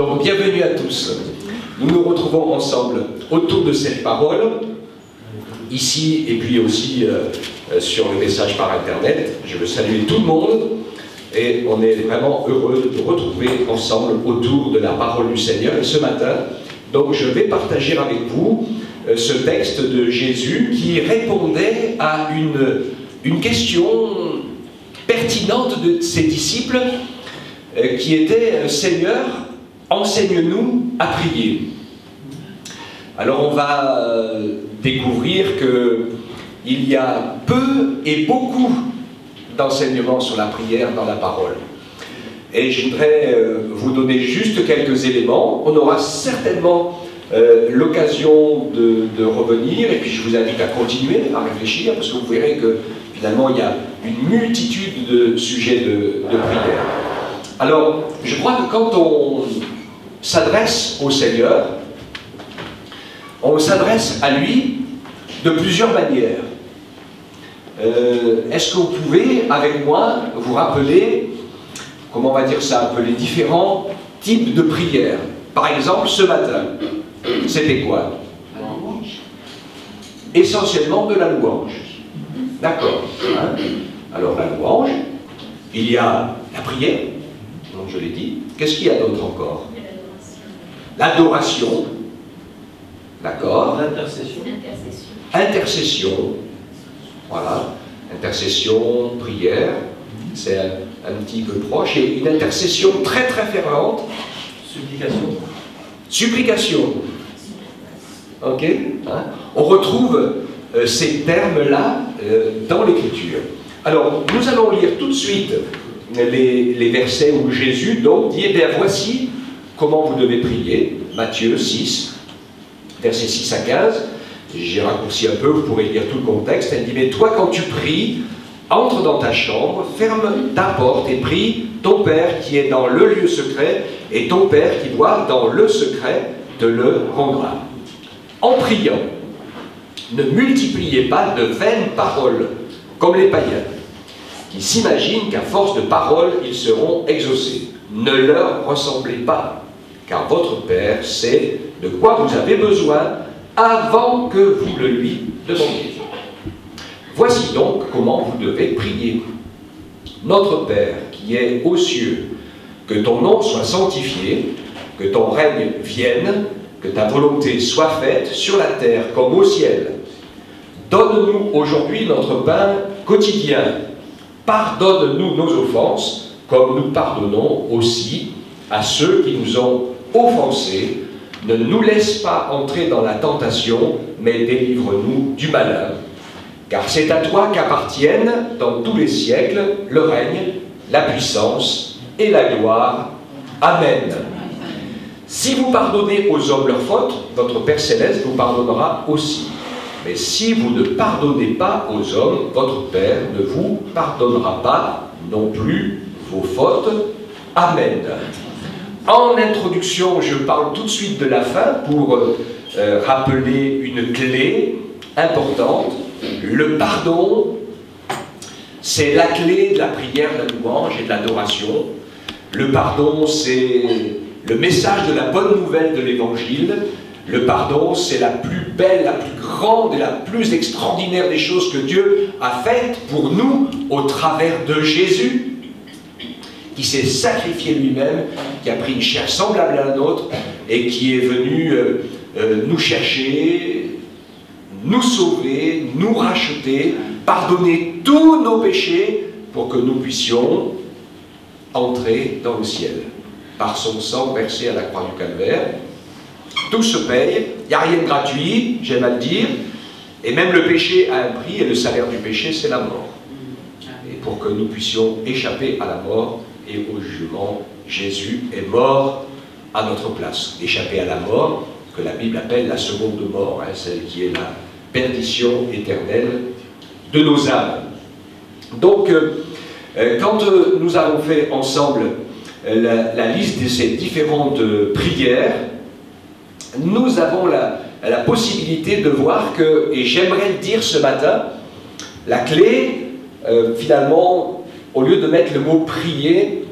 Donc, bienvenue à tous. Nous nous retrouvons ensemble autour de cette parole, ici et puis aussi sur le message par Internet. Je veux saluer tout le monde et on est vraiment heureux de nous retrouver ensemble autour de la parole du Seigneur. Et ce matin, donc, je vais partager avec vous ce texte de Jésus qui répondait à une question pertinente de ses disciples qui était « Seigneur, enseigne-nous à prier ». Alors on va découvrir qu'il y a peu et beaucoup d'enseignements sur la prière dans la parole. Et je voudrais vous donner juste quelques éléments. On aura certainement l'occasion de revenir, et puis je vous invite à continuer à réfléchir, parce que vous verrez que finalement il y a une multitude de sujets de prière. Alors, je crois que quand on s'adresse au Seigneur, on s'adresse à lui de plusieurs manières. Est-ce que vous pouvez, avec moi, vous rappeler, comment on va dire ça, un peu les différents types de prières? Par exemple, ce matin, c'était quoi? Essentiellement de la louange. D'accord. Hein? Alors, la louange, il y a la prière, donc je l'ai dit. Qu'est-ce qu'il y a d'autre encore? L'adoration. D'accord. L'intercession. Intercession. Voilà. Intercession, prière. C'est un petit peu proche. Et une intercession très très fervente. Supplication. Supplication. Ok. Hein? On retrouve ces termes-là dans l'Écriture. Alors, nous allons lire tout de suite les versets où Jésus donc dit, eh bien voici comment vous devez prier. Matthieu 6, versets 6 à 15. J'ai raccourci un peu, vous pourrez lire tout le contexte. Elle dit, mais toi quand tu pries, entre dans ta chambre, ferme ta porte et prie ton Père qui est dans le lieu secret, et ton Père qui voit dans le secret te le rendra. En priant, ne multipliez pas de vaines paroles, comme les païens, qui s'imaginent qu'à force de paroles, ils seront exaucés. Ne leur ressemblez pas, car votre Père sait de quoi vous avez besoin avant que vous le lui demandiez. Voici donc comment vous devez prier. Notre Père qui est aux cieux, que ton nom soit sanctifié, que ton règne vienne, que ta volonté soit faite sur la terre comme au ciel. Donne-nous aujourd'hui notre pain quotidien. Pardonne-nous nos offenses, comme nous pardonnons aussi à ceux qui nous ont offensés. Ne nous laisse pas entrer dans la tentation, mais délivre-nous du malin. Car c'est à toi qu'appartiennent, dans tous les siècles, le règne, la puissance et la gloire. Amen. Si vous pardonnez aux hommes leurs fautes, votre Père Céleste vous pardonnera aussi. Mais si vous ne pardonnez pas aux hommes, votre Père ne vous pardonnera pas non plus vos fautes. Amen. En introduction, je parle tout de suite de la fin pour rappeler une clé importante. Le pardon, c'est la clé de la prière, de la louange et de l'adoration. Le pardon, c'est le message de la bonne nouvelle de l'Évangile. Le pardon, c'est la plus belle, la plus grande et la plus extraordinaire des choses que Dieu a faites pour nous au travers de Jésus, qui s'est sacrifié lui-même, qui a pris une chair semblable à la nôtre et qui est venu nous chercher, nous sauver, nous racheter, pardonner tous nos péchés pour que nous puissions entrer dans le ciel. Par son sang versé à la croix du Calvaire, tout se paye, il n'y a rien de gratuit, j'aime à le dire, et même le péché a un prix, et le salaire du péché, c'est la mort. Et pour que nous puissions échapper à la mort et au jugement, Jésus est mort à notre place. Échapper à la mort, que la Bible appelle la seconde mort, hein, celle qui est la perdition éternelle de nos âmes. Donc, quand nous avons fait ensemble la liste de ces différentes prières, nous avons la possibilité de voir que, et j'aimerais le dire ce matin, la clé, finalement, au lieu de mettre le mot prier,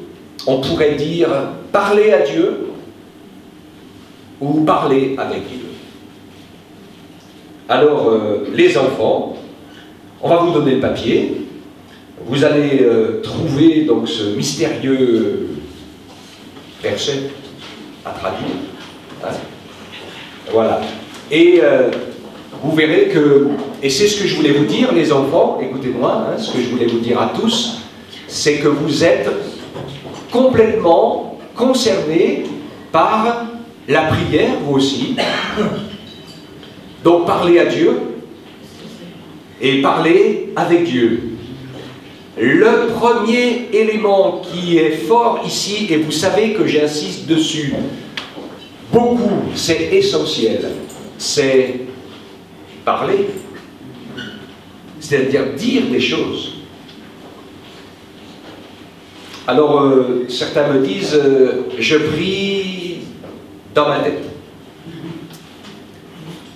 on pourrait dire parler à Dieu, ou parler avec Dieu. Alors, les enfants, on va vous donner le papier. Vous allez trouver donc ce mystérieux verset à traduire. Hein? Voilà. Et vous verrez que, et c'est ce que je voulais vous dire, les enfants, écoutez-moi, hein, ce que je voulais vous dire à tous, c'est que vous êtes complètement concernés par la prière, vous aussi. Donc parlez à Dieu et parlez avec Dieu. Le premier élément qui est fort ici, et vous savez que j'insiste dessus beaucoup, c'est essentiel, c'est parler, c'est-à-dire dire des choses. Alors, certains me disent, je prie dans ma tête.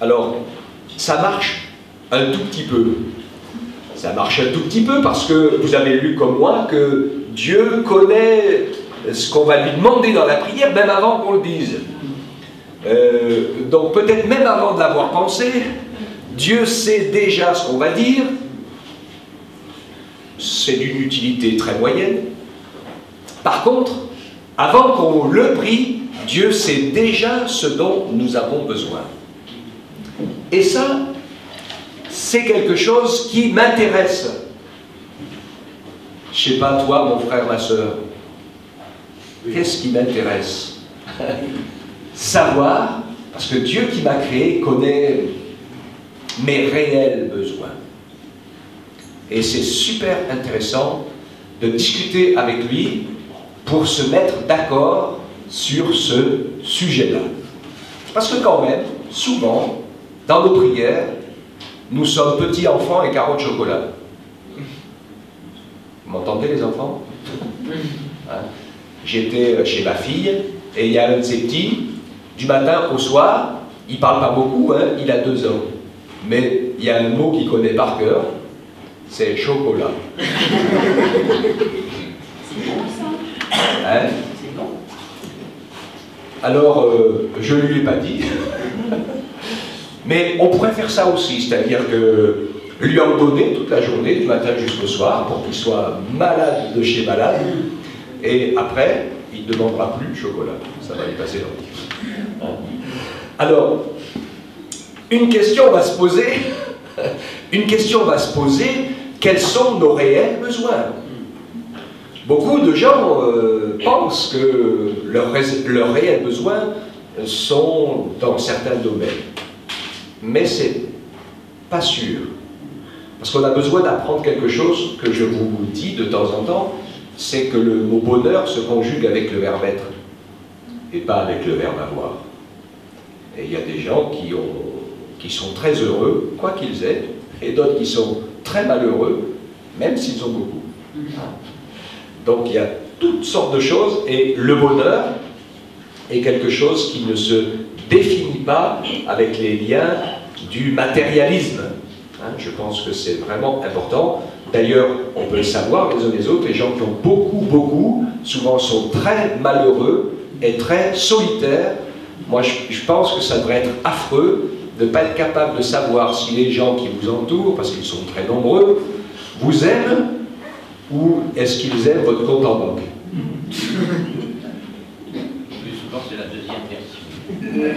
Alors, ça marche un tout petit peu. Ça marche un tout petit peu parce que vous avez lu comme moi que Dieu connaît ce qu'on va lui demander dans la prière, même avant qu'on le dise. Donc peut-être même avant de l'avoir pensé, Dieu sait déjà ce qu'on va dire. C'est d'une utilité très moyenne. Par contre, avant qu'on le prie, Dieu sait déjà ce dont nous avons besoin. Et ça, c'est quelque chose qui m'intéresse. Je ne sais pas, toi, mon frère, ma soeur, qu'est-ce qui m'intéresse? Savoir, parce que Dieu qui m'a créé connaît mes réels besoins. Et c'est super intéressant de discuter avec lui pour se mettre d'accord sur ce sujet-là. Parce que quand même, souvent, dans nos prières, nous sommes petits enfants et carreaux de chocolat. Vous m'entendez les enfants? Hein? J'étais chez ma fille, et il y a un de ses petits, du matin au soir, il ne parle pas beaucoup, hein, il a 2 ans. Mais il y a un mot qu'il connaît par cœur, c'est chocolat. Hein? Alors, je ne lui ai pas dit. Mais on pourrait faire ça aussi, c'est-à-dire que lui en donner toute la journée, du matin jusqu'au soir, pour qu'il soit malade de chez malade. Et après, il ne demandera plus de chocolat. Ça va lui passer dans le hein? Alors, une question va se poser. Une question va se poser. Quels sont nos réels besoins? Beaucoup de gens pensent que leurs réels besoins sont dans certains domaines. Mais c'est pas sûr. Parce qu'on a besoin d'apprendre quelque chose que je vous dis de temps en temps, c'est que le mot bonheur se conjugue avec le verbe être et pas avec le verbe avoir. Et il y a des gens qui sont très heureux, quoi qu'ils aient, et d'autres qui sont très malheureux, même s'ils ont beaucoup. Donc il y a toutes sortes de choses, et le bonheur est quelque chose qui ne se définit pas avec les liens du matérialisme. Hein, je pense que c'est vraiment important. D'ailleurs, on peut le savoir les uns les autres, les gens qui ont beaucoup, souvent sont très malheureux et très solitaires. Moi, je pense que ça devrait être affreux de ne pas être capable de savoir si les gens qui vous entourent, parce qu'ils sont très nombreux, vous aiment ou est-ce qu'ils aiment votre compte en banque.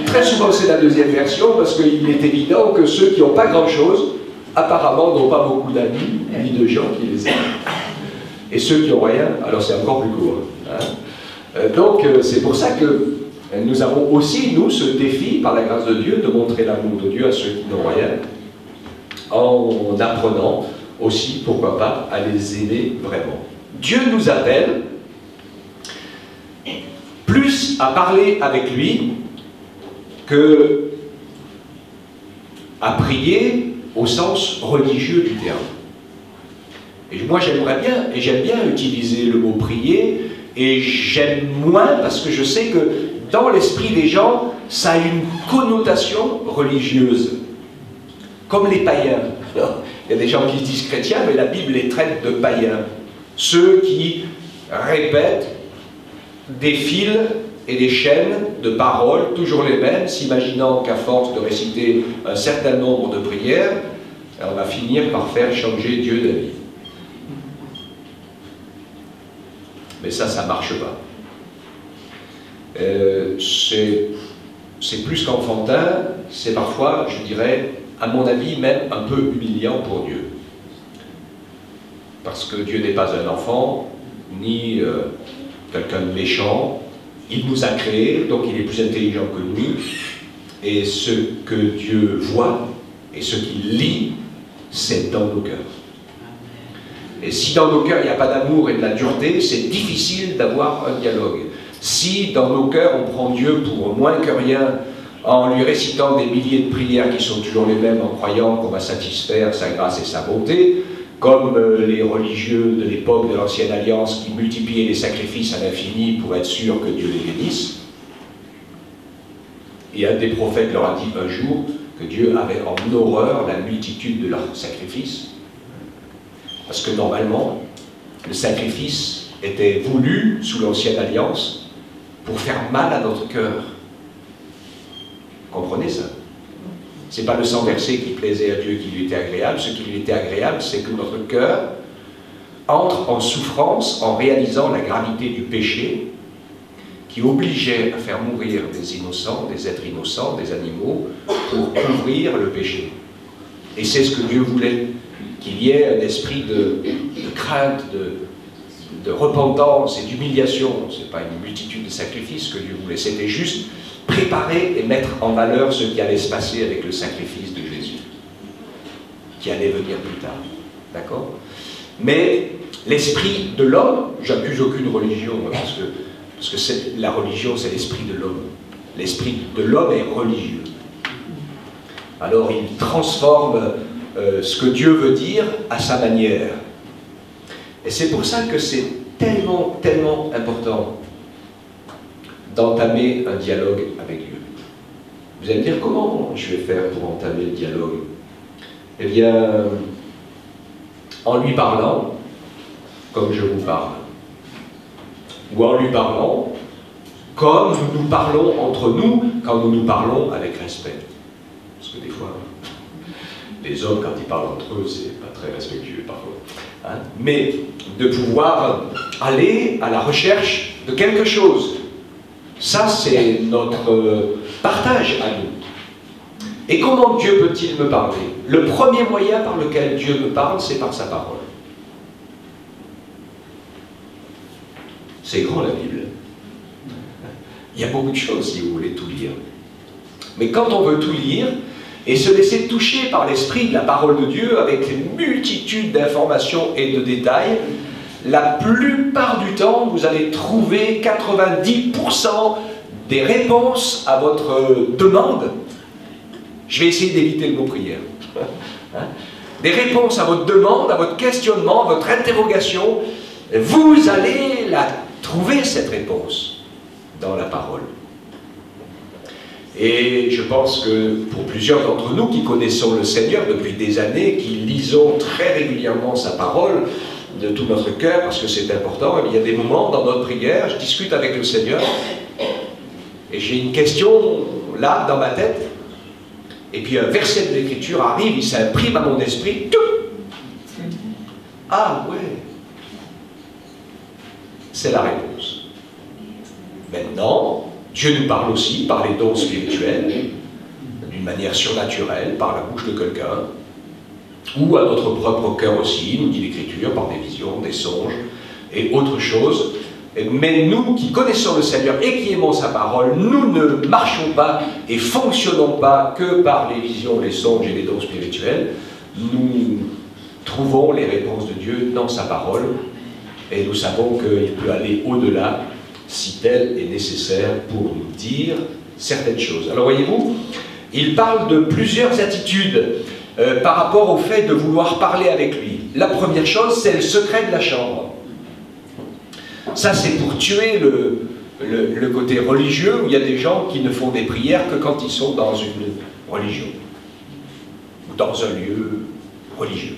Très souvent, c'est la deuxième version, parce qu'il est évident que ceux qui n'ont pas grand-chose, apparemment, n'ont pas beaucoup d'amis, ni de gens qui les aiment. Et ceux qui n'ont rien, alors c'est encore plus court. Hein. Donc, c'est pour ça que nous avons aussi, nous, ce défi, par la grâce de Dieu, de montrer l'amour de Dieu à ceux qui n'ont rien, en apprenant aussi, pourquoi pas, à les aimer vraiment. Dieu nous appelle plus à parler avec lui que à prier au sens religieux du terme. Et moi j'aimerais bien, et j'aime bien utiliser le mot prier, et j'aime moins parce que je sais que dans l'esprit des gens, ça a une connotation religieuse, comme les païens. Il y a des gens qui se disent chrétiens, mais la Bible les traite de païens. Ceux qui répètent des fils et des chaînes de paroles, toujours les mêmes, s'imaginant qu'à force de réciter un certain nombre de prières, on va finir par faire changer Dieu d'avis. Mais ça ne marche pas. C'est plus qu'enfantin, c'est parfois, je dirais, à mon avis, même un peu humiliant pour Dieu. Parce que Dieu n'est pas un enfant, ni quelqu'un de méchant. Il nous a créés, donc il est plus intelligent que nous. Et ce que Dieu voit, et ce qu'il lit, c'est dans nos cœurs. Et si dans nos cœurs il n'y a pas d'amour et de la dureté, c'est difficile d'avoir un dialogue. Si dans nos cœurs on prend Dieu pour moins que rien, en lui récitant des milliers de prières qui sont toujours les mêmes, en croyant qu'on va satisfaire sa grâce et sa bonté, comme les religieux de l'époque de l'Ancienne Alliance qui multipliaient les sacrifices à l'infini pour être sûr que Dieu les bénisse. Et un des prophètes leur a dit un jour que Dieu avait en horreur la multitude de leurs sacrifices. Parce que normalement, le sacrifice était voulu sous l'Ancienne Alliance pour faire mal à notre cœur. Comprenez ça? Ce n'est pas le sang versé qui plaisait à Dieu qui lui était agréable. Ce qui lui était agréable, c'est que notre cœur entre en souffrance en réalisant la gravité du péché qui obligeait à faire mourir des innocents, des êtres innocents, des animaux, pour couvrir le péché. Et c'est ce que Dieu voulait, qu'il y ait un esprit de crainte, de repentance et d'humiliation. Ce n'est pas une multitude de sacrifices que Dieu voulait, c'était juste préparer et mettre en valeur ce qui allait se passer avec le sacrifice de Jésus, qui allait venir plus tard. D'accord? Mais l'esprit de l'homme, j'accuse aucune religion, parce que la religion, c'est l'esprit de l'homme. L'esprit de l'homme est religieux. Alors il transforme ce que Dieu veut dire à sa manière. Et c'est pour ça que c'est tellement, tellement important d'entamer un dialogue avec Dieu. Vous allez me dire, comment je vais faire pour entamer le dialogue? Eh bien, en lui parlant, comme je vous parle. Ou en lui parlant, comme nous parlons entre nous, quand nous nous parlons avec respect. Parce que des fois, les hommes, quand ils parlent entre eux, c'est pas très respectueux parfois. Hein? Mais de pouvoir aller à la recherche de quelque chose. Ça, c'est notre partage à nous. Et comment Dieu peut-il me parler? Le premier moyen par lequel Dieu me parle, c'est par sa parole. C'est grand la Bible. Il y a beaucoup de choses si vous voulez tout lire. Mais quand on veut tout lire et se laisser toucher par l'esprit de la parole de Dieu avec une multitude d'informations et de détails, la plupart du temps, vous allez trouver 90% des réponses à votre demande. Je vais essayer d'éviter le mot prière. Hein? Des réponses à votre demande, à votre questionnement, à votre interrogation. Vous allez la trouver, cette réponse, dans la parole. Et je pense que pour plusieurs d'entre nous qui connaissons le Seigneur depuis des années, qui lisons très régulièrement sa parole, de tout notre cœur, parce que c'est important, il y a des moments dans notre prière, je discute avec le Seigneur, et j'ai une question là, dans ma tête, et puis un verset de l'Écriture arrive, il s'imprime à mon esprit, tout. Ah ouais, c'est la réponse. Maintenant, Dieu nous parle aussi par les dons spirituels, d'une manière surnaturelle, par la bouche de quelqu'un, ou à notre propre cœur aussi, nous dit l'Écriture, par des visions, des songes, et autre chose. Mais nous qui connaissons le Seigneur et qui aimons sa parole, nous ne marchons pas et fonctionnons pas que par les visions, les songes et les dons spirituels. Nous trouvons les réponses de Dieu dans sa parole, et nous savons qu'il peut aller au-delà si tel est nécessaire pour nous dire certaines choses. Alors voyez-vous, il parle de plusieurs attitudes par rapport au fait de vouloir parler avec lui. La première chose, c'est le secret de la chambre. Ça, c'est pour tuer le côté religieux, où il y a des gens qui ne font des prières que quand ils sont dans une religion, ou dans un lieu religieux.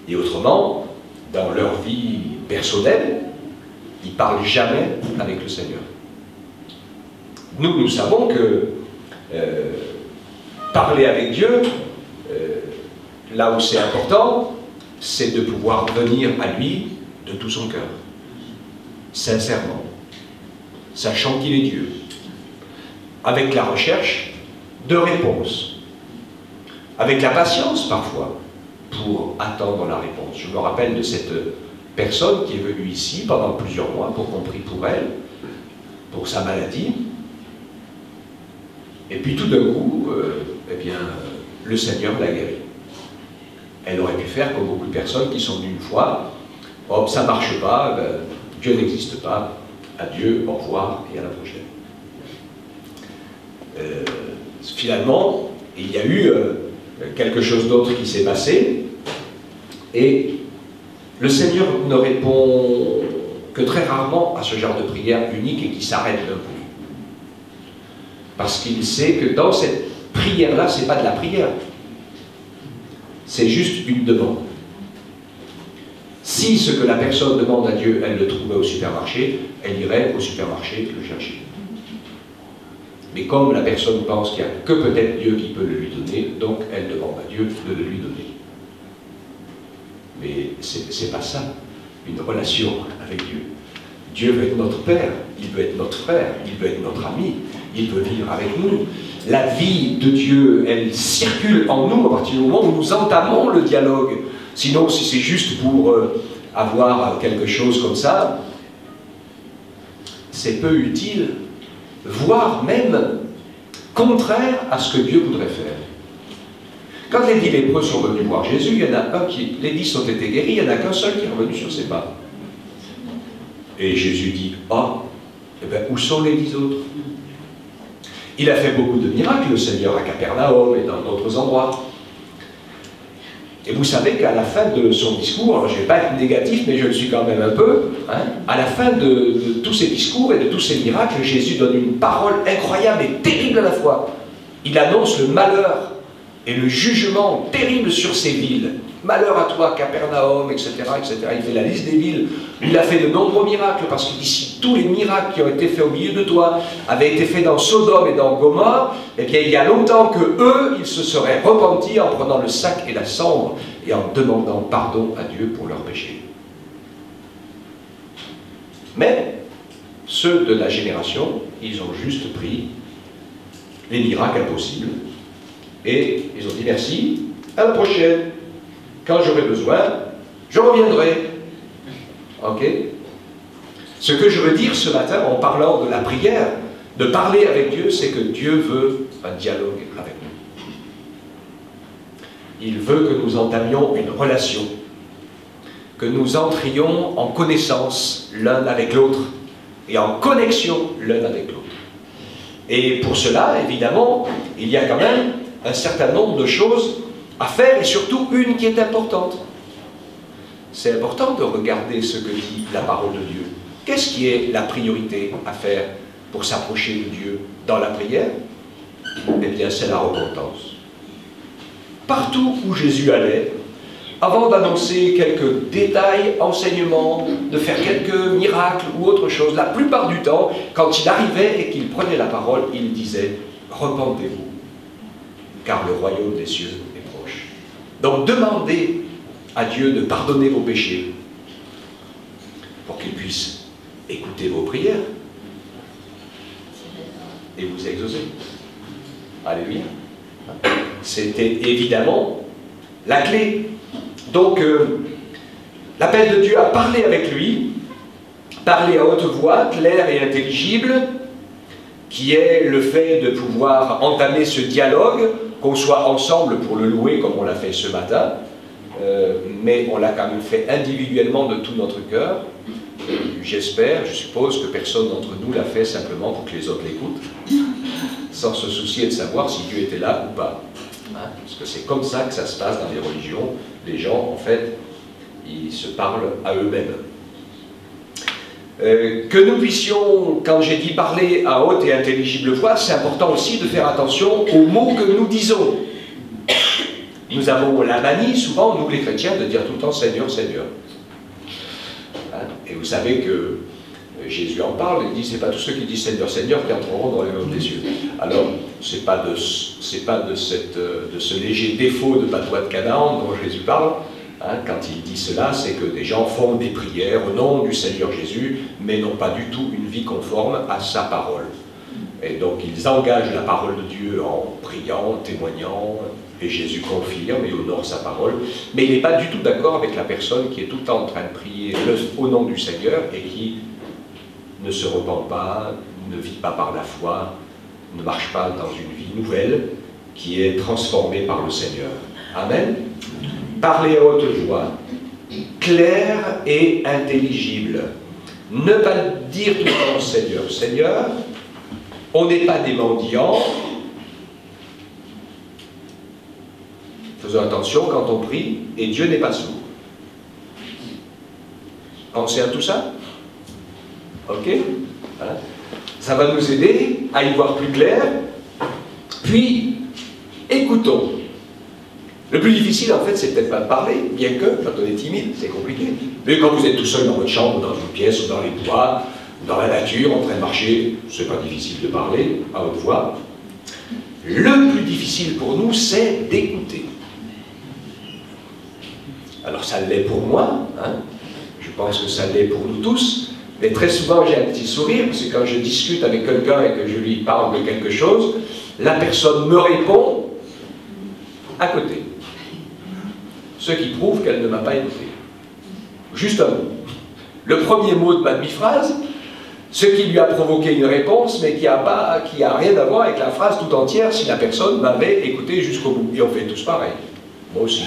Et autrement, dans leur vie personnelle, ils ne parlent jamais avec le Seigneur. Nous savons que parler avec Dieu, là où c'est important, c'est de pouvoir venir à lui de tout son cœur, sincèrement, sachant qu'il est Dieu, avec la recherche de réponses, avec la patience parfois, pour attendre la réponse. Je me rappelle de cette personne qui est venue ici pendant plusieurs mois pour qu'on prie pour elle, pour sa maladie, et puis tout d'un coup, eh bien, le Seigneur l'a guérie. Elle aurait pu faire comme beaucoup de personnes qui sont venues une fois, hop, ça ne marche pas, ben, Dieu n'existe pas, adieu, au revoir et à la prochaine. Finalement, il y a eu quelque chose d'autre qui s'est passé, et le Seigneur ne répond que très rarement à ce genre de prière unique et qui s'arrête d'un coup. Parce qu'il sait que dans cette prière-là, ce n'est pas de la prière. C'est juste une demande. Si ce que la personne demande à Dieu, elle le trouvait au supermarché, elle irait au supermarché le chercher. Mais comme la personne pense qu'il n'y a que peut-être Dieu qui peut le lui donner, donc elle demande à Dieu de le lui donner. Mais c'est pas ça, une relation avec Dieu. Dieu veut être notre Père, il veut être notre frère, il veut être notre ami, il veut vivre avec nous. La vie de Dieu, elle circule en nous à partir du moment où nous entamons le dialogue. Sinon, si c'est juste pour avoir quelque chose comme ça, c'est peu utile, voire même contraire à ce que Dieu voudrait faire. Quand les 10 lépreux sont venus voir Jésus, il y en a un qui, les 10 ont été guéris, il n'y en a qu'un seul qui est revenu sur ses pas. Et Jésus dit, ah, eh bien, où sont les 10 autres? Il a fait beaucoup de miracles, le Seigneur, à Capernaum et dans d'autres endroits. Et vous savez qu'à la fin de son discours, alors je ne vais pas être négatif, mais je le suis quand même un peu, hein, à la fin de tous ces discours et de tous ces miracles, Jésus donne une parole incroyable et terrible à la fois. Il annonce le malheur et le jugement terrible sur ces villes. Malheur à toi, Capernaum, etc., etc. Il fait la liste des villes. Il a fait de nombreux miracles, parce que d'ici tous les miracles qui ont été faits au milieu de toi avaient été faits dans Sodome et dans Gomorrhe, eh bien il y a longtemps que eux, ils se seraient repentis en prenant le sac et la cendre et en demandant pardon à Dieu pour leurs péchés. Mais ceux de la génération, ils ont juste pris les miracles impossibles et ils ont dit merci, à la prochaine. Quand j'aurai besoin, je reviendrai. Ok? Ce que je veux dire ce matin, en parlant de la prière, de parler avec Dieu, c'est que Dieu veut un dialogue avec nous. Il veut que nous entamions une relation, que nous entrions en connaissance l'un avec l'autre, et en connexion l'un avec l'autre. Et pour cela, évidemment, il y a quand même un certain nombre de choses à faire, et surtout une qui est importante. C'est important de regarder ce que dit la parole de Dieu. Qu'est-ce qui est la priorité à faire pour s'approcher de Dieu dans la prière? Eh bien, c'est la repentance. Partout où Jésus allait, avant d'annoncer quelques détails, enseignements, de faire quelques miracles ou autre chose, la plupart du temps, quand il arrivait et qu'il prenait la parole, il disait « Repentez-vous, car le royaume des cieux est proche. » Donc demandez à Dieu de pardonner vos péchés pour qu'il puisse écouter vos prières et vous exaucer. Alléluia. C'était évidemment la clé. Donc, l'appel de Dieu à parler avec lui, parler à haute voix, claire et intelligible, qui est le fait de pouvoir entamer ce dialogue, qu'on soit ensemble pour le louer comme on l'a fait ce matin, mais on l'a quand même fait individuellement de tout notre cœur. J'espère, je suppose que personne d'entre nous l'a fait simplement pour que les autres l'écoutent, sans se soucier de savoir si Dieu était là ou pas. Parce que c'est comme ça que ça se passe dans les religions. Les gens, en fait, ils se parlent à eux-mêmes. Que nous puissions, quand j'ai dit parler à haute et intelligible voix, c'est important aussi de faire attention aux mots que nous disons. Nous avons la manie, souvent, nous les chrétiens, de dire tout le temps « Seigneur, Seigneur ». Et vous savez que Jésus en parle, il dit, c'est pas tous ceux qui disent Seigneur, Seigneur qui entreront dans les royaume des cieux. Alors, c'est pas de ce léger défaut de patois de Canaan dont Jésus parle. Hein, quand il dit cela, c'est que des gens font des prières au nom du Seigneur Jésus, mais n'ont pas du tout une vie conforme à sa parole. Et donc ils engagent la parole de Dieu en priant, témoignant, et Jésus confirme et honore sa parole, mais il n'est pas du tout d'accord avec la personne qui est tout le temps en train de prier au nom du Seigneur et qui ne se repent pas, ne vit pas par la foi, ne marche pas dans une vie nouvelle qui est transformée par le Seigneur. Amen. Parler à haute voix, clair et intelligible. Ne pas dire tout le temps Seigneur, Seigneur. On n'est pas des mendiants. Faisons attention quand on prie, et Dieu n'est pas sourd. Pensez à tout ça. Ok, hein? Ça va nous aider à y voir plus clair. Puis, écoutons. Le plus difficile, en fait, c'est peut-être pas de parler, bien que, quand on est timide, c'est compliqué. Mais quand vous êtes tout seul dans votre chambre, dans une pièce, ou dans les bois, dans la nature, en train de marcher, c'est pas difficile de parler à haute voix. Le plus difficile pour nous, c'est d'écouter. Alors ça l'est pour moi, hein. Je pense que ça l'est pour nous tous, mais très souvent j'ai un petit sourire, parce que quand je discute avec quelqu'un et que je lui parle de quelque chose, la personne me répond à côté. Ce qui prouve qu'elle ne m'a pas écouté. Juste un mot. Le premier mot de ma demi-phrase, ce qui lui a provoqué une réponse, mais qui a rien à voir avec la phrase tout entière si la personne m'avait écouté jusqu'au bout. Et on fait tous pareil. Moi aussi.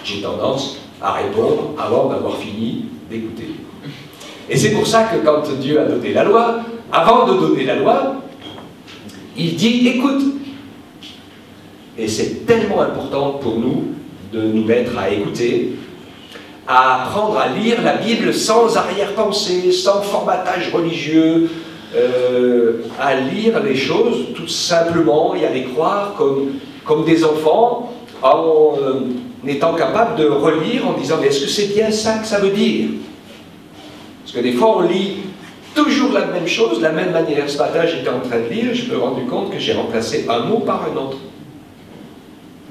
J'ai tendance à répondre avant d'avoir fini d'écouter. Et c'est pour ça que quand Dieu a donné la loi, avant de donner la loi, il dit « écoute ». Et c'est tellement important pour nous de nous mettre à écouter, à apprendre à lire la Bible sans arrière-pensée, sans formatage religieux, à lire les choses tout simplement et à les croire comme des enfants, en étant capable de relire en disant « mais est-ce que c'est bien ça que ça veut dire ?» Parce que des fois on lit toujours la même chose, de la même manière. Ce matin j'étais en train de lire, je me suis rendu compte que j'ai remplacé un mot par un autre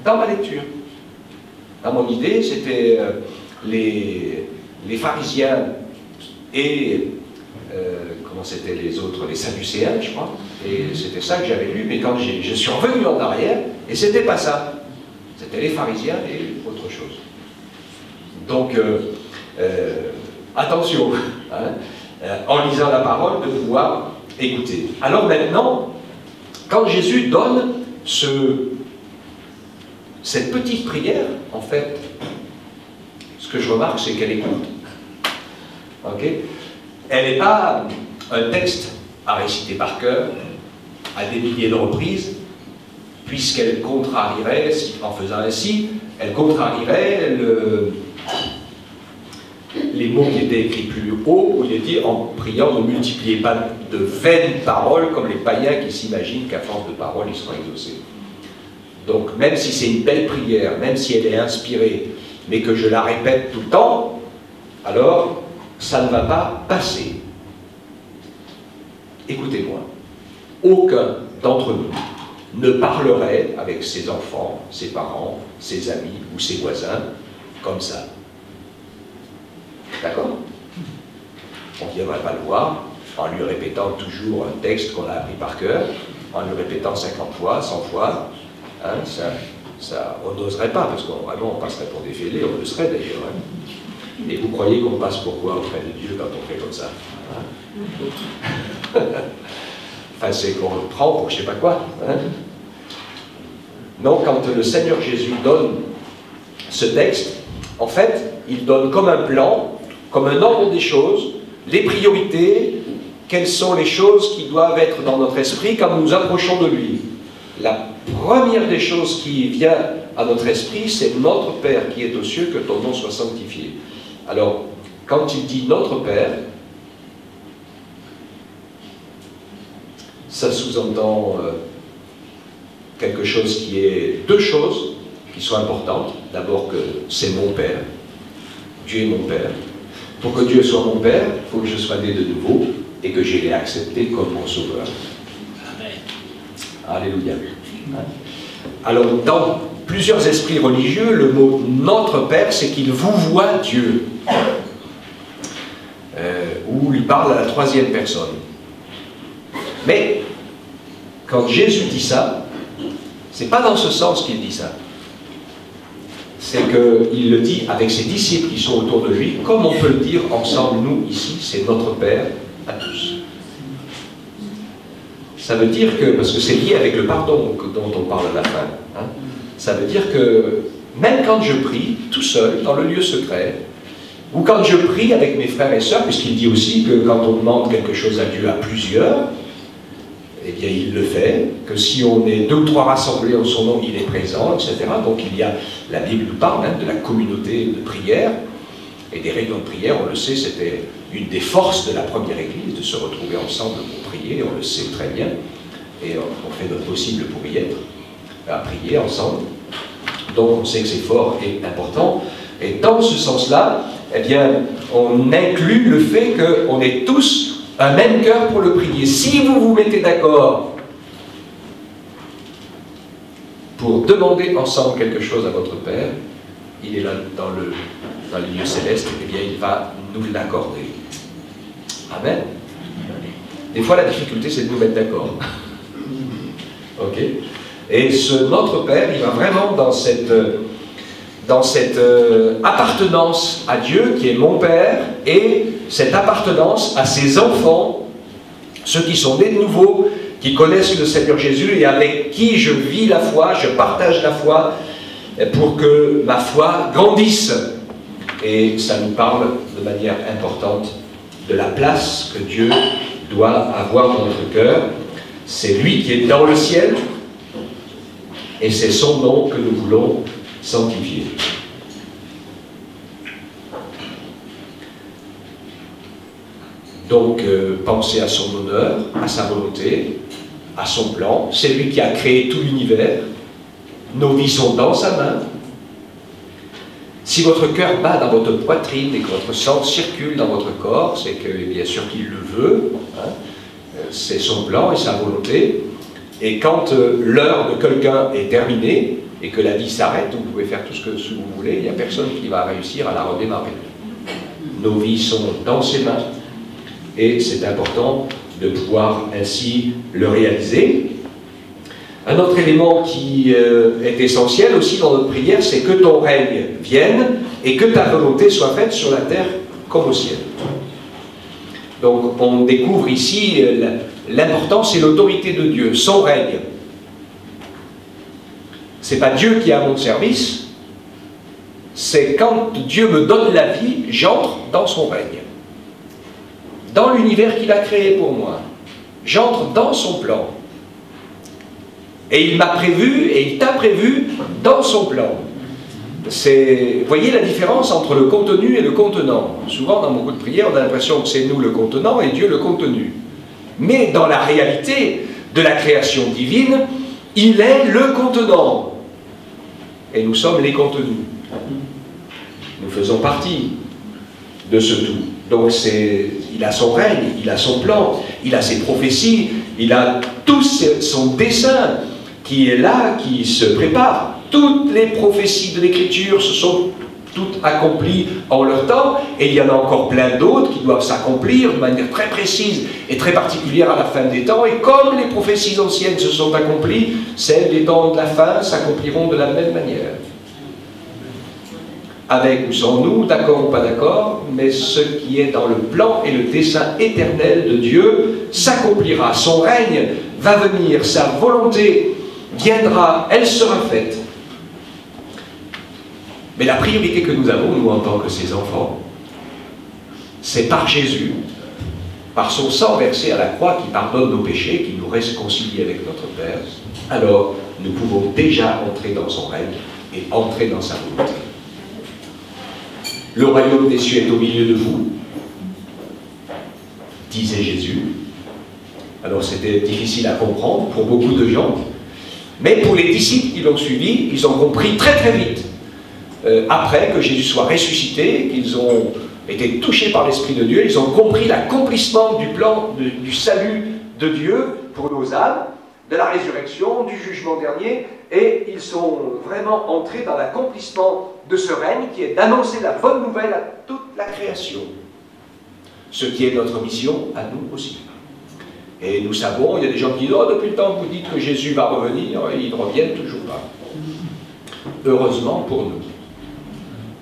dans ma lecture. Dans mon idée, c'était les pharisiens et comment c'était les autres, les sadducéens, je crois, et c'était ça que j'avais lu, mais quand je suis revenu en arrière, et c'était pas ça. C'était les pharisiens et autre chose. Donc, attention, hein, en lisant la parole, de pouvoir écouter. Alors maintenant, quand Jésus donne cette petite prière, en fait, ce que je remarque, c'est qu'elle écoute. Okay? Elle n'est pas un texte à réciter par cœur, à des milliers de reprises, puisqu'elle contrarierait, en faisant ainsi, elle contrarierait les mots qui étaient écrits plus haut, où il est dit en priant ne multipliez pas de vaines paroles comme les païens qui s'imaginent qu'à force de paroles ils seront exaucés. Donc même si c'est une belle prière, même si elle est inspirée, mais que je la répète tout le temps, alors ça ne va pas passer. Écoutez-moi, aucun d'entre nous ne parlerait avec ses enfants, ses parents, ses amis ou ses voisins comme ça. D'accord? On ne viendrait pas le voir en lui répétant toujours un texte qu'on a appris par cœur, en lui répétant 50 fois, 100 fois. Hein, on n'oserait pas, parce qu'on vraiment on passerait pour des fêlés, on le serait d'ailleurs. Hein. Et vous croyez qu'on passe pour quoi auprès de Dieu quand on fait comme ça, hein? Enfin, c'est qu'on le prend pour je ne sais pas quoi. Hein. Non, quand le Seigneur Jésus donne ce texte, en fait, il donne comme un plan, comme un ordre des choses, les priorités, quelles sont les choses qui doivent être dans notre esprit quand nous nous approchons de lui. La première des choses qui vient à notre esprit, c'est notre Père qui est aux cieux, que ton nom soit sanctifié. Alors, quand il dit notre Père, ça sous-entend quelque chose qui est deux choses qui sont importantes. D'abord que c'est mon Père, Dieu est mon Père. Pour que Dieu soit mon Père, il faut que je sois né de nouveau. et que je l'ai accepté comme mon sauveur. Alléluia. Alors, dans plusieurs esprits religieux, le mot « notre Père », c'est qu'il vous voit Dieu. Où il parle à la troisième personne. Mais, quand Jésus dit ça, c'est pas dans ce sens qu'il dit ça. C'est qu'il le dit avec ses disciples qui sont autour de lui, comme on peut le dire ensemble, nous, ici, c'est notre Père à tous. Ça veut dire que, parce que c'est lié avec le pardon dont on parle à la fin, hein, ça veut dire que même quand je prie, tout seul, dans le lieu secret, ou quand je prie avec mes frères et sœurs, puisqu'il dit aussi que quand on demande quelque chose à Dieu à plusieurs, eh bien il le fait, que si on est 2 ou 3 rassemblés en son nom, il est présent, etc. Donc il y a, la Bible nous parle même de la communauté de prière, et des réunions de prière, on le sait, c'était une des forces de la première Église, de se retrouver ensemble pour prier, on le sait très bien, et on fait notre possible pour y être, à prier ensemble. Donc on sait que c'est fort et important, et dans ce sens-là, eh bien, on inclut le fait qu'on ait tous un même cœur pour le prier. Si vous vous mettez d'accord pour demander ensemble quelque chose à votre Père, il est là dans les lieux célestes, eh bien, il va nous l'accorder. Amen. Des fois, la difficulté, c'est de nous mettre d'accord. Ok. Et notre Père, il va vraiment dans cette appartenance à Dieu, qui est mon Père, et cette appartenance à ses enfants, ceux qui sont nés de nouveau, qui connaissent le Seigneur Jésus, et avec qui je vis la foi, je partage la foi, pour que ma foi grandisse. Et ça nous parle de manière importante de la place que Dieu doit avoir dans notre cœur. C'est lui qui est dans le ciel, et c'est son nom que nous voulons sanctifier. Donc, pensez à son honneur, à sa volonté, à son plan. C'est lui qui a créé tout l'univers. Nos vies sont dans sa main. Si votre cœur bat dans votre poitrine et que votre sang circule dans votre corps, c'est que, bien sûr, qu'il le veut. Hein, c'est son plan et sa volonté. Et quand l'heure de quelqu'un est terminée, et que la vie s'arrête, vous pouvez faire tout ce que vous voulez, il n'y a personne qui va réussir à la redémarrer. Nos vies sont dans ses mains, et c'est important de pouvoir ainsi le réaliser. Un autre élément qui est essentiel aussi dans notre prière, c'est que ton règne vienne, et que ta volonté soit faite sur la terre comme au ciel. Donc on découvre ici l'importance et l'autorité de Dieu, son règne. C'est pas Dieu qui est à mon service, c'est quand Dieu me donne la vie, j'entre dans son règne. Dans l'univers qu'il a créé pour moi. J'entre dans son plan. Et il m'a prévu, et il t'a prévu dans son plan. Vous voyez la différence entre le contenu et le contenant. Souvent, dans beaucoup de prières, on a l'impression que c'est nous le contenant et Dieu le contenu. Mais dans la réalité de la création divine, il est le contenant. Et nous sommes les contenus. Nous faisons partie de ce tout. Donc il a son règne, il a son plan, il a ses prophéties, il a tout son dessein qui est là, qui se prépare. Toutes les prophéties de l'Écriture se sont toutes accomplies en leur temps, et il y en a encore plein d'autres qui doivent s'accomplir de manière très précise et très particulière à la fin des temps, et comme les prophéties anciennes se sont accomplies, celles des temps de la fin s'accompliront de la même manière. Avec ou sans nous, d'accord ou pas d'accord, mais ce qui est dans le plan et le dessein éternel de Dieu s'accomplira. Son règne va venir, sa volonté viendra, elle sera faite. Mais la priorité que nous avons, nous en tant que ses enfants, c'est par Jésus, par son sang versé à la croix qui pardonne nos péchés, qui nous réconcilie avec notre Père. Alors nous pouvons déjà entrer dans son règne et entrer dans sa volonté. Le royaume des cieux est au milieu de vous, disait Jésus. Alors c'était difficile à comprendre pour beaucoup de gens, mais pour les disciples qui l'ont suivi, ils ont compris très très vite. Après que Jésus soit ressuscité, qu'ils ont été touchés par l'Esprit de Dieu, ils ont compris l'accomplissement du plan du salut de Dieu pour nos âmes, de la résurrection, du jugement dernier, et ils sont vraiment entrés dans l'accomplissement de ce règne qui est d'annoncer la bonne nouvelle à toute la création. Ce qui est notre mission à nous aussi. Et nous savons, il y a des gens qui disent « Oh, depuis le temps que vous dites que Jésus va revenir, il ne revient toujours pas. » Heureusement pour nous.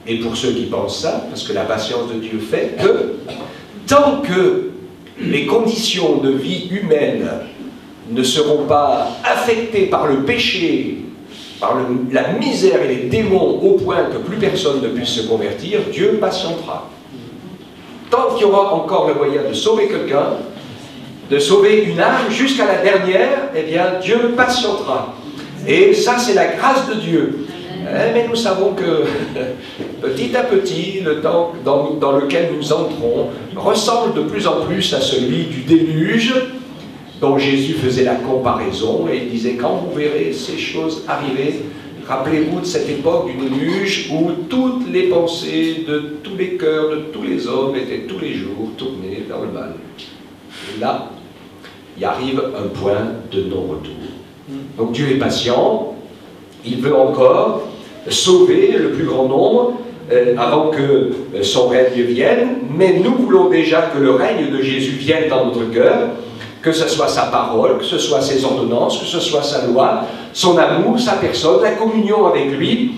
Et pour ceux qui pensent ça, parce que la patience de Dieu fait que, tant que les conditions de vie humaines ne seront pas affectées par le péché, par la misère et les démons au point que plus personne ne puisse se convertir, Dieu patientera. Tant qu'il y aura encore le moyen de sauver quelqu'un, de sauver une âme jusqu'à la dernière, eh bien Dieu patientera. Et ça c'est la grâce de Dieu. Mais nous savons que petit à petit, le temps dans lequel nous entrons ressemble de plus en plus à celui du déluge, dont Jésus faisait la comparaison, et il disait, quand vous verrez ces choses arriver, rappelez-vous de cette époque du déluge où toutes les pensées de tous les cœurs, de tous les hommes étaient tous les jours tournées vers le mal. Et là, il arrive un point de non-retour. Donc Dieu est patient, il veut encore sauver le plus grand nombre avant que son règne vienne, mais nous voulons déjà que le règne de Jésus vienne dans notre cœur, que ce soit sa parole, que ce soit ses ordonnances, que ce soit sa loi, son amour, sa personne, la communion avec lui,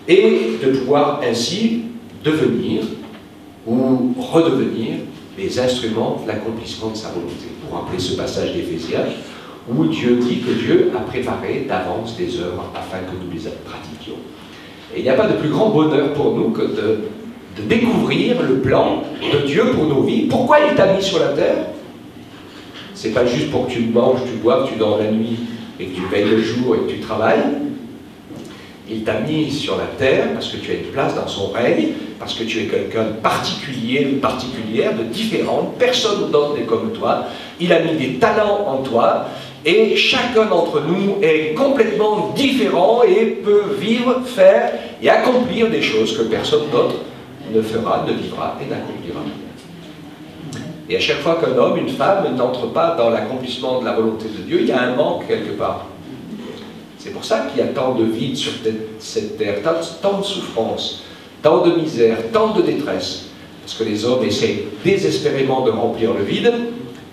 et de pouvoir ainsi devenir ou redevenir les instruments de l'accomplissement de sa volonté. Pour rappeler ce passage d'Éphésiens, où Dieu dit que Dieu a préparé d'avance des œuvres afin que nous les pratiquions. Et il n'y a pas de plus grand bonheur pour nous que de découvrir le plan de Dieu pour nos vies. Pourquoi il t'a mis sur la terre? C'est pas juste pour que tu manges, tu bois, que tu dors la nuit et que tu veilles le jour et que tu travailles. Il t'a mis sur la terre parce que tu as une place dans son règne, parce que tu es quelqu'un de particulier, de particulière, de différent, personne d'autre n'est comme toi. Il a mis des talents en toi, et chacun d'entre nous est complètement différent et peut vivre, faire et accomplir des choses que personne d'autre ne fera, ne vivra et n'accomplira. Et à chaque fois qu'un homme, une femme n'entre pas dans l'accomplissement de la volonté de Dieu, il y a un manque quelque part. C'est pour ça qu'il y a tant de vide sur cette terre, tant de souffrance, tant de misère, tant de détresse. Parce que les hommes essaient désespérément de remplir le vide,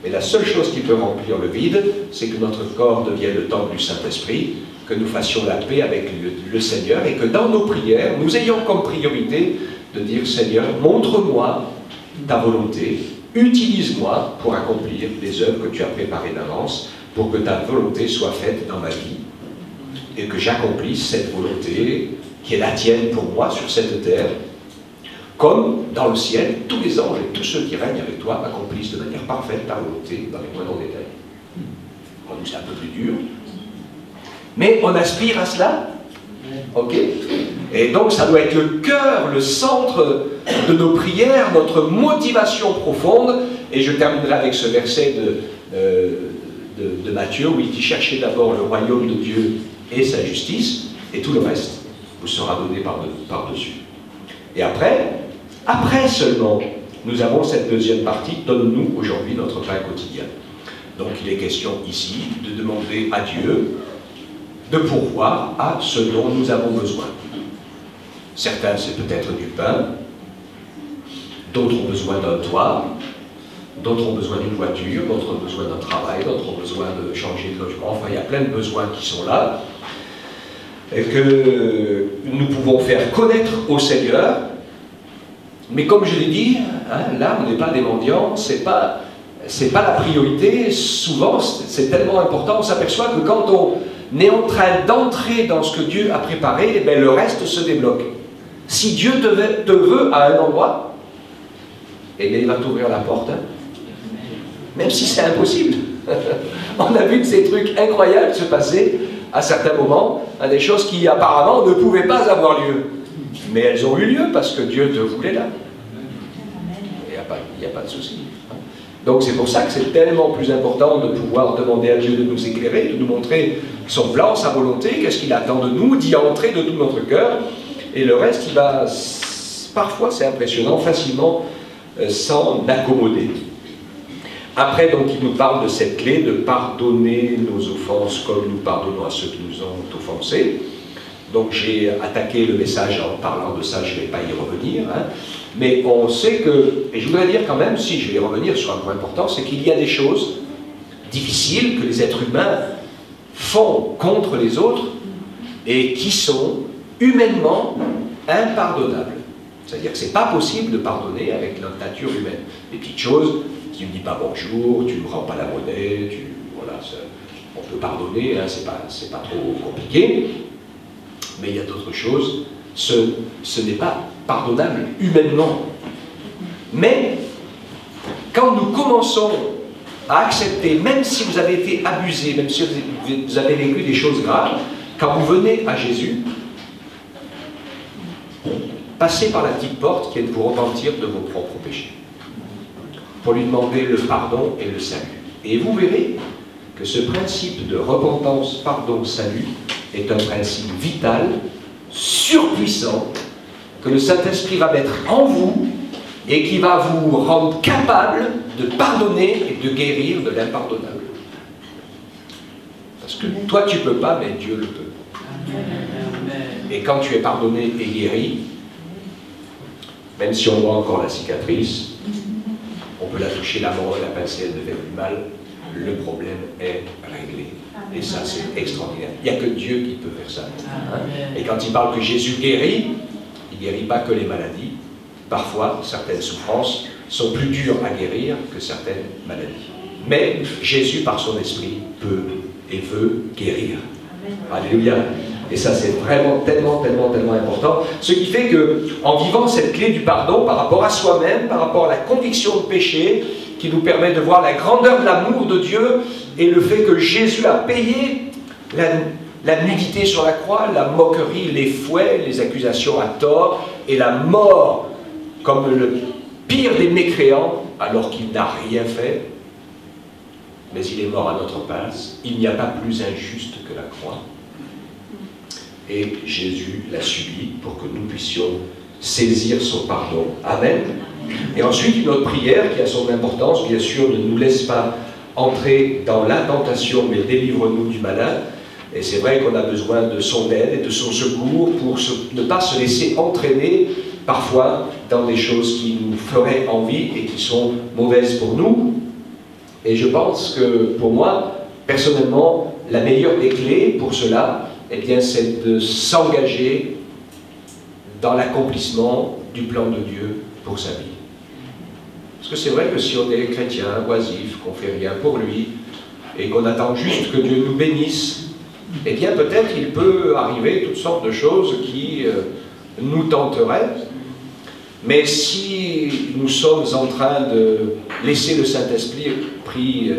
mais la seule chose qui peut remplir le vide, c'est que notre corps devienne le temple du Saint-Esprit, que nous fassions la paix avec le Seigneur, et que dans nos prières, nous ayons comme priorité de dire, Seigneur, montre-moi ta volonté, utilise-moi pour accomplir les œuvres que tu as préparées d'avance, pour que ta volonté soit faite dans ma vie, et que j'accomplisse cette volonté qui est la tienne pour moi sur cette terre, comme dans le ciel, tous les anges et tous ceux qui règnent avec toi accomplissent de manière parfaite ta volonté dans les moindres détails. Pour nous, c'est un peu plus dur. Mais on aspire à cela. Ok? Et donc, ça doit être le cœur, le centre de nos prières, notre motivation profonde. Et je terminerai avec ce verset de Matthieu, où il dit « Cherchez d'abord le royaume de Dieu et sa justice, et tout le reste vous sera donné par-dessus. » Et après seulement, nous avons cette deuxième partie, donne-nous aujourd'hui notre pain quotidien. Donc il est question ici de demander à Dieu de pourvoir à ce dont nous avons besoin. Certains, c'est peut-être du pain, d'autres ont besoin d'un toit, d'autres ont besoin d'une voiture, d'autres ont besoin d'un travail, d'autres ont besoin de changer de logement. Enfin, il y a plein de besoins qui sont là, et que nous pouvons faire connaître au Seigneur. Mais comme je l'ai dit, hein, là, on n'est pas des mendiants, c'est pas la priorité. Souvent, c'est tellement important, on s'aperçoit que quand on est en train d'entrer dans ce que Dieu a préparé, eh bien, le reste se débloque. Si Dieu te veut à un endroit, eh bien, il va t'ouvrir la porte. Hein. Même si c'est impossible. On a vu de ces trucs incroyables se passer à certains moments, à des choses qui apparemment ne pouvaient pas avoir lieu. Mais elles ont eu lieu parce que Dieu te voulait là. Il n'y a pas de souci. Donc c'est pour ça que c'est tellement plus important de pouvoir demander à Dieu de nous éclairer, de nous montrer son plan, sa volonté, qu'est-ce qu'il attend de nous, d'y entrer de tout notre cœur. Et le reste, il va parfois c'est impressionnant, facilement s'en accommoder. Après, donc, il nous parle de cette clé de pardonner nos offenses comme nous pardonnons à ceux qui nous ont offensés. Donc j'ai attaqué le message en parlant de ça, je ne vais pas y revenir, hein. Mais on sait que, et je voudrais dire quand même, si je vais y revenir sur un point important, c'est qu'il y a des choses difficiles que les êtres humains font contre les autres et qui sont humainement impardonnables. C'est-à-dire que ce n'est pas possible de pardonner avec notre nature humaine. Des petites choses, tu ne me dis pas bonjour, tu ne me rends pas la monnaie, voilà, on peut pardonner, hein, c'est pas trop compliqué. Mais il y a d'autres choses, ce n'est pas pardonnable humainement. Mais quand nous commençons à accepter, même si vous avez été abusé, même si vous avez vécu des choses graves, quand vous venez à Jésus, passez par la petite porte qui est de vous repentir de vos propres péchés, pour lui demander le pardon et le salut. Et vous verrez que ce principe de repentance, pardon, salut est un principe vital, surpuissant, que le Saint-Esprit va mettre en vous et qui va vous rendre capable de pardonner et de guérir de l'impardonnable. Parce que toi tu ne peux pas, mais Dieu le peut. Et quand tu es pardonné et guéri, même si on voit encore la cicatrice, on peut la toucher, la mort, la pincer, elle devait du mal, le problème est réglé. Et ça, c'est extraordinaire. Il n'y a que Dieu qui peut faire ça. Hein? Et quand il parle que Jésus guérit, il ne guérit pas que les maladies. Parfois, certaines souffrances sont plus dures à guérir que certaines maladies. Mais Jésus, par son esprit, peut et veut guérir. Alléluia. Et ça, c'est vraiment tellement important. Ce qui fait qu'en vivant cette clé du pardon par rapport à soi-même, par rapport à la conviction de péché, qui nous permet de voir la grandeur de l'amour de Dieu et le fait que Jésus a payé la nudité sur la croix, la moquerie, les fouets, les accusations à tort et la mort comme le pire des mécréants alors qu'il n'a rien fait, mais il est mort à notre place. Il n'y a pas plus injuste que la croix. Et Jésus l'a subi pour que nous puissions saisir son pardon. Amen. Et ensuite, une autre prière qui a son importance, bien sûr, ne nous laisse pas entrer dans la tentation, mais délivre-nous du malin. Et c'est vrai qu'on a besoin de son aide et de son secours pour ne pas se laisser entraîner parfois dans des choses qui nous feraient envie et qui sont mauvaises pour nous. Et je pense que, pour moi, personnellement, la meilleure des clés pour cela, eh bien, c'est de s'engager dans l'accomplissement du plan de Dieu pour sa vie. Parce que c'est vrai que si on est chrétien, oisif, qu'on ne fait rien pour lui, et qu'on attend juste que Dieu nous bénisse, eh bien peut-être il peut arriver toutes sortes de choses qui nous tenteraient. Mais si nous sommes en train de laisser le Saint-Esprit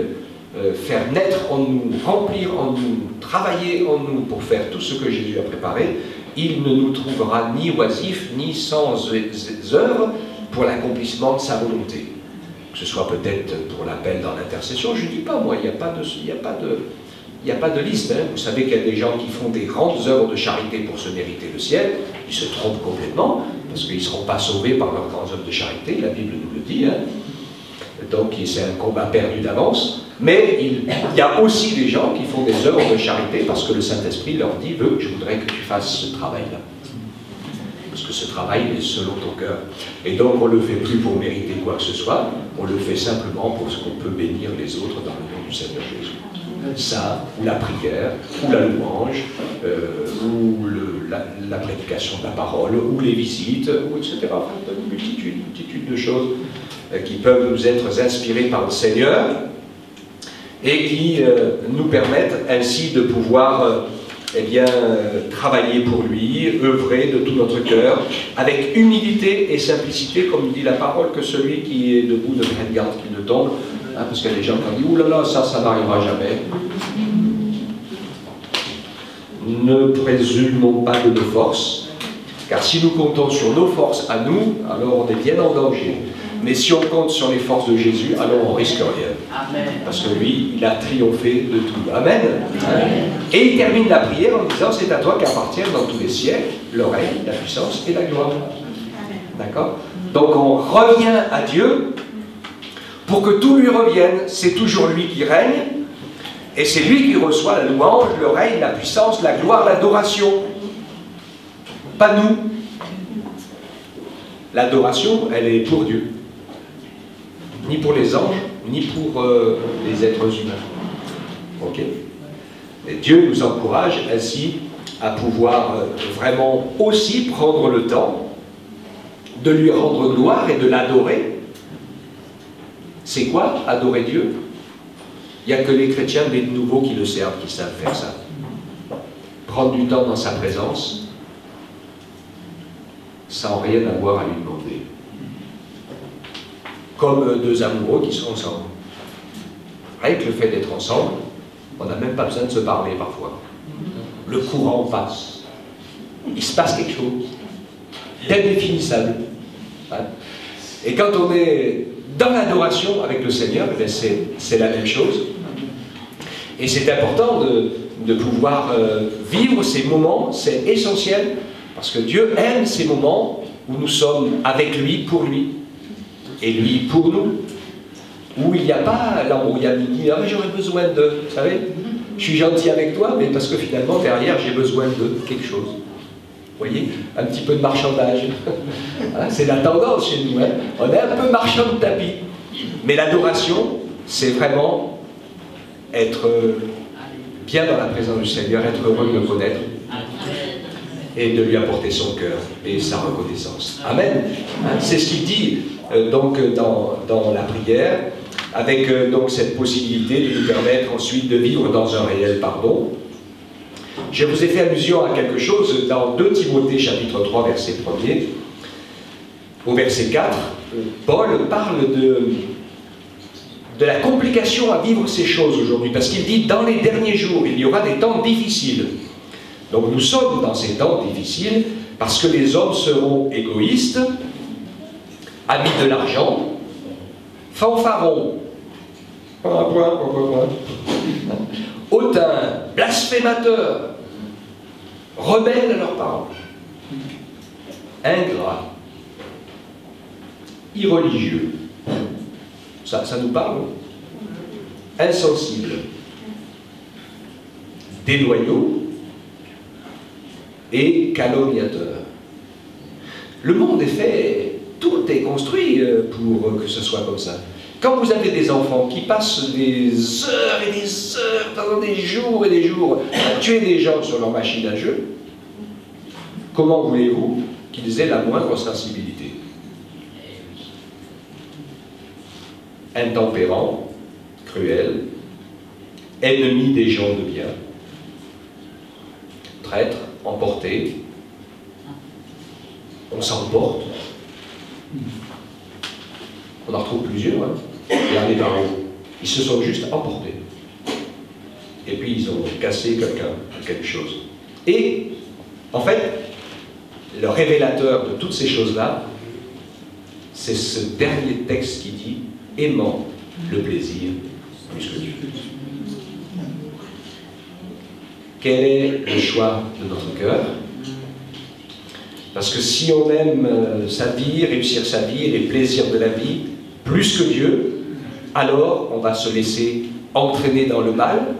faire naître en nous, remplir en nous, travailler en nous pour faire tout ce que Jésus a préparé, il ne nous trouvera ni oisifs, ni sans œuvre pour l'accomplissement de sa volonté. Que ce soit peut-être pour l'appel dans l'intercession, je ne dis pas, moi, il n'y a pas de liste. Hein. Vous savez qu'il y a des gens qui font des grandes œuvres de charité pour se mériter le ciel, ils se trompent complètement, parce qu'ils ne seront pas sauvés par leurs grandes œuvres de charité, la Bible nous le dit. Hein. Donc c'est un combat perdu d'avance. Mais il y a aussi des gens qui font des œuvres de charité parce que le Saint-Esprit leur dit « je voudrais que tu fasses ce travail-là ». Parce que ce travail est selon ton cœur. Et donc on ne le fait plus pour mériter quoi que ce soit, on le fait simplement parce qu'on peut bénir les autres dans le nom du Seigneur Jésus. Ça, ou la prière, ou la louange, ou la prédication de la parole, ou les visites, ou etc. Enfin, une multitude de choses qui peuvent nous être inspirées par le Seigneur et qui nous permettent ainsi de pouvoir travailler pour lui, œuvrer de tout notre cœur, avec humilité et simplicité, comme dit la parole, que celui qui est debout ne prenne garde qu'il ne tombe, hein, parce qu'il y a des gens qui ont dit « Ouh là là, ça n'arrivera jamais ». Ne présumons pas de nos forces, car si nous comptons sur nos forces à nous, alors on est bien en danger. Mais si on compte sur les forces de Jésus, alors on risque rien. Amen. Parce que lui, il a triomphé de tout. Amen. Amen. Et il termine la prière en disant, c'est à toi qu'appartiennent dans tous les siècles le règne, la puissance et la gloire. Amen. D'accord? Donc on revient à Dieu pour que tout lui revienne. C'est toujours lui qui règne et c'est lui qui reçoit la louange, le règne, la puissance, la gloire, l'adoration. Pas nous. L'adoration, elle est pour Dieu. Ni pour les anges, ni pour les êtres humains. Ok? Et Dieu nous encourage ainsi à pouvoir vraiment aussi prendre le temps de lui rendre gloire et de l'adorer. C'est quoi, adorer Dieu? Il n'y a que les chrétiens, les nouveaux qui le servent, qui savent faire ça. Prendre du temps dans sa présence, sans rien avoir à lui demander. Comme deux amoureux qui sont ensemble. Rien que le fait d'être ensemble, on n'a même pas besoin de se parler parfois. Le courant passe. Il se passe quelque chose d'indéfinissable. Et quand on est dans l'adoration avec le Seigneur, c'est la même chose. Et c'est important de pouvoir vivre ces moments, c'est essentiel, parce que Dieu aime ces moments où nous sommes avec lui, pour lui, et lui pour nous, où il n'y a pas l'embrouillamini, ah, j'aurais besoin de, vous savez, je suis gentil avec toi, mais parce que finalement, derrière, j'ai besoin de quelque chose. Vous voyez, un petit peu de marchandage. Hein, c'est la tendance chez nous. Hein. On est un peu marchand de tapis. Mais l'adoration, c'est vraiment être bien dans la présence du Seigneur, être heureux de le connaître et de lui apporter son cœur et sa reconnaissance. Amen. Hein, c'est ce qu'il dit donc dans la prière, avec donc cette possibilité de nous permettre ensuite de vivre dans un réel pardon. Je vous ai fait allusion à quelque chose dans 2 Timothée chapitre 3 verset 1er. Au verset 4, Paul parle de la complication à vivre ces choses aujourd'hui, parce qu'il dit dans les derniers jours il y aura des temps difficiles. Donc nous sommes dans ces temps difficiles parce que les hommes seront égoïstes, amis de l'argent, fanfarons, hautains, blasphémateurs, rebelles à leurs parents, ingrats, irreligieux. Ça nous parle? Insensibles, déloyaux et calomniateurs. Le monde est fait, tout est construit pour que ce soit comme ça. Quand vous avez des enfants qui passent des heures et des heures, pendant des jours et des jours, à tuer des gens sur leur machine à jeu, comment voulez-vous qu'ils aient la moindre sensibilité? Intempérants, cruels, ennemis des gens de bien, traîtres, emportés, on s'emporte. On en retrouve plusieurs, hein. Regardez par haut. Ils se sont juste emportés. Et puis ils ont cassé quelque chose. Et, en fait, le révélateur de toutes ces choses-là, c'est ce dernier texte qui dit « aimant le plaisir plus que Dieu ». Quel est le choix de notre cœur? Parce que si on aime sa vie, réussir sa vie et les plaisirs de la vie plus que Dieu, alors on va se laisser entraîner dans le mal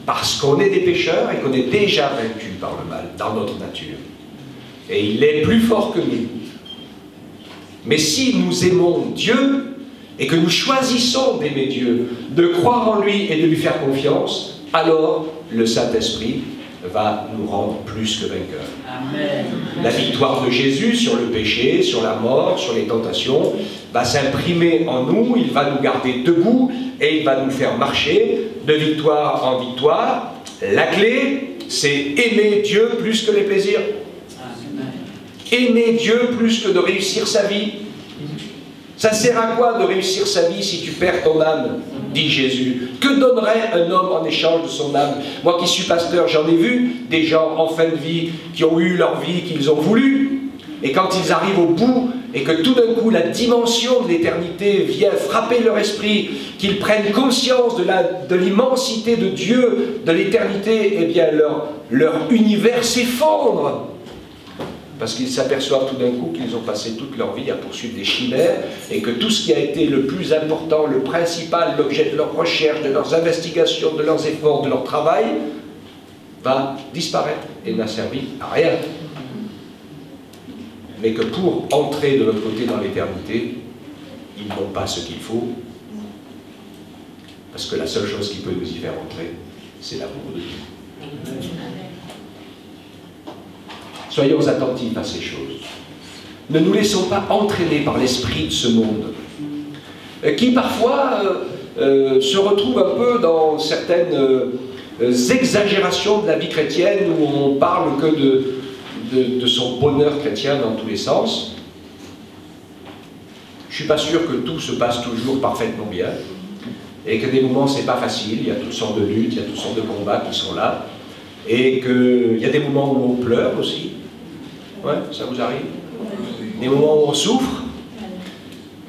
parce qu'on est des pécheurs et qu'on est déjà vaincu par le mal dans notre nature. Et il est plus fort que nous. Mais si nous aimons Dieu et que nous choisissons d'aimer Dieu, de croire en lui et de lui faire confiance, alors le Saint-Esprit va nous rendre plus que vainqueurs. Amen. La victoire de Jésus sur le péché, sur la mort, sur les tentations, va s'imprimer en nous, il va nous garder debout et il va nous faire marcher de victoire en victoire. La clé, c'est aimer Dieu plus que les plaisirs. Amen. Aimer Dieu plus que de réussir sa vie. Ça sert à quoi de réussir sa vie si tu perds ton âme, dit Jésus. Que donnerait un homme en échange de son âme? Moi qui suis pasteur, j'en ai vu des gens en fin de vie qui ont eu leur vie qu'ils ont voulu. Et quand ils arrivent au bout et que tout d'un coup la dimension de l'éternité vient frapper leur esprit, qu'ils prennent conscience de l'immensité de Dieu, de l'éternité, eh bien leur univers s'effondre. parce qu'ils s'aperçoivent tout d'un coup qu'ils ont passé toute leur vie à poursuivre des chimères, et que tout ce qui a été le plus important, le principal, l'objet de leurs recherches, de leurs investigations, de leurs efforts, de leur travail, va disparaître et n'a servi à rien. Mais que pour entrer de l'autre côté dans l'éternité, ils n'ont pas ce qu'il faut, parce que la seule chose qui peut nous y faire entrer, c'est l'amour de Dieu. Soyons attentifs à ces choses. Ne nous laissons pas entraîner par l'esprit de ce monde, qui parfois se retrouve un peu dans certaines exagérations de la vie chrétienne, où on parle que de son bonheur chrétien dans tous les sens. Je ne suis pas sûr que tout se passe toujours parfaitement bien, et que des moments c'est pas facile, il y a toutes sortes de luttes, il y a toutes sortes de combats qui sont là, et qu'il y a des moments où on pleure aussi. Ouais, ça vous arrive? Des moments où on souffre,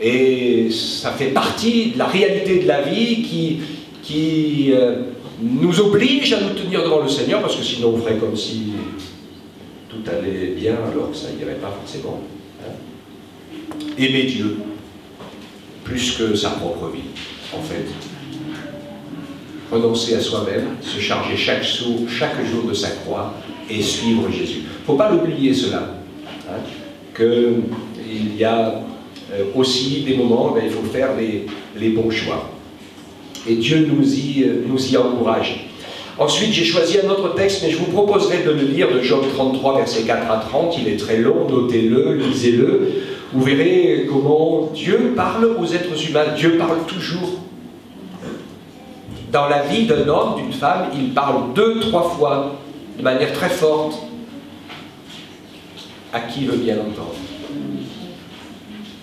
et ça fait partie de la réalité de la vie qui nous oblige à nous tenir devant le Seigneur, parce que sinon on ferait comme si tout allait bien alors que ça n'irait pas forcément. Aimer Dieu plus que sa propre vie, en fait. Renoncer à soi-même, se charger chaque jour de sa croix et suivre Jésus. Il ne faut pas l'oublier cela, hein, qu'il y a aussi des moments où il faut faire les bons choix. Et Dieu nous y encourage. Ensuite, j'ai choisi un autre texte, mais je vous proposerai de le lire, de Job 33, versets 4 à 30. Il est très long, notez-le, lisez-le. Vous verrez comment Dieu parle aux êtres humains. Dieu parle toujours. Dans la vie d'un homme, d'une femme, il parle 2-3 fois, de manière très forte, à qui veut bien l'entendre.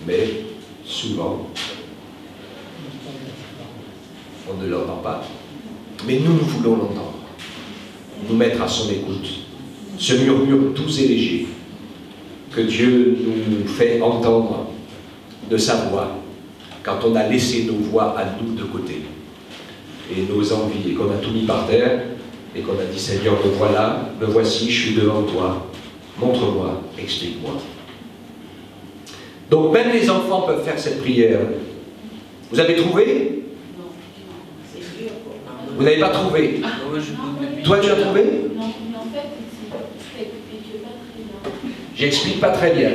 Mais souvent, on ne l'entend pas. Mais nous voulons l'entendre, nous mettre à son écoute. Ce murmure doux et léger que Dieu nous fait entendre de sa voix quand on a laissé nos voix à nous de côté et nos envies, et qu'on a tout mis par terre et qu'on a dit Seigneur, me voilà, me voici, je suis devant toi, montre-moi, explique-moi. Donc même les enfants peuvent faire cette prière. Vous avez trouvé? Vous n'avez pas trouvé? Toi, tu as trouvé? Non, mais en fait, c'est pas très bien. J'explique pas très bien.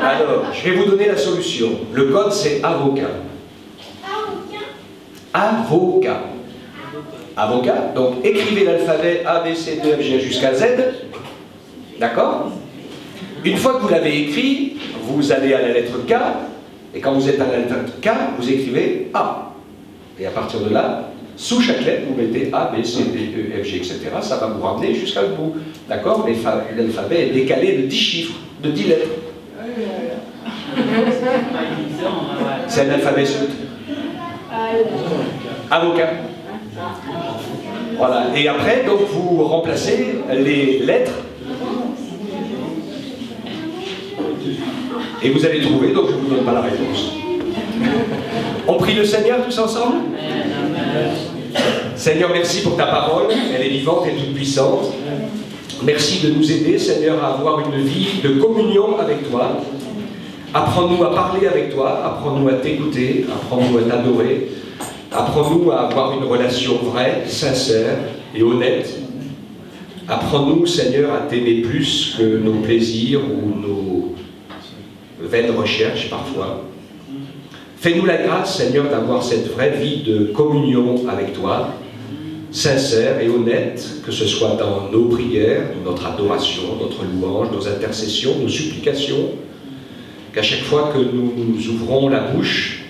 Alors, je vais vous donner la solution. Le code, c'est avocat. Avocat. Avocat. Donc, écrivez l'alphabet A, B, C, D, F, G jusqu'à Z. D'accord? Une fois que vous l'avez écrit, vous allez à la lettre K. Et quand vous êtes à la lettre K, vous écrivez A. Et à partir de là, sous chaque lettre, vous mettez A, B, C, D, E, F, G, etc. Ça va vous ramener jusqu'à le bout. D'accord? L'alphabet est décalé de 10 chiffres, de 10 lettres. C'est un alphabet suite. Avocat. Voilà. Et après, donc, vous remplacez les lettres. Et vous allez trouver, donc je ne vous donne pas la réponse. On prie le Seigneur tous ensemble? Seigneur, merci pour ta parole, elle est vivante et toute puissante. Merci de nous aider, Seigneur, à avoir une vie de communion avec toi. Apprends-nous à parler avec toi, apprends-nous à t'écouter, apprends-nous à t'adorer, apprends-nous à avoir une relation vraie, sincère et honnête. Apprends-nous, Seigneur, à t'aimer plus que nos plaisirs ou nos vaines recherches parfois. Fais-nous la grâce, Seigneur, d'avoir cette vraie vie de communion avec toi, sincère et honnête, que ce soit dans nos prières, notre adoration, notre louange, nos intercessions, nos supplications, qu'à chaque fois que nous ouvrons la bouche,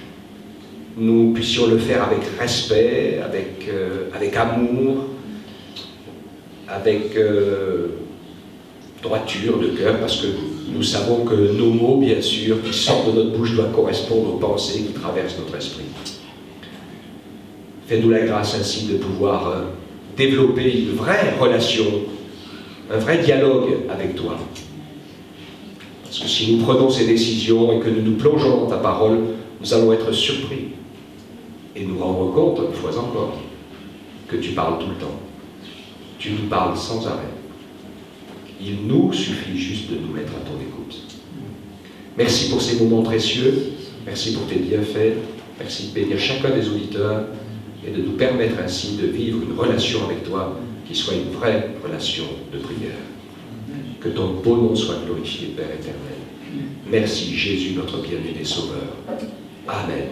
nous puissions le faire avec respect, avec amour, avec droiture de cœur, parce que nous savons que nos mots, bien sûr, qui sortent de notre bouche doivent correspondre aux pensées qui traversent notre esprit. Fais-nous la grâce ainsi de pouvoir développer une vraie relation, un vrai dialogue avec toi. Parce que si nous prenons ces décisions et que nous nous plongeons dans ta parole, nous allons être surpris et nous rendre compte, une fois encore, que tu parles tout le temps. Tu nous parles sans arrêt. Il nous suffit juste de nous mettre à ton écoute. Merci pour ces moments précieux. Merci pour tes bienfaits. Merci de bénir chacun des auditeurs et de nous permettre ainsi de vivre une relation avec toi qui soit une vraie relation de prière. Que ton beau nom soit glorifié, Père éternel. Merci Jésus, notre bien-aimé Sauveur. Amen.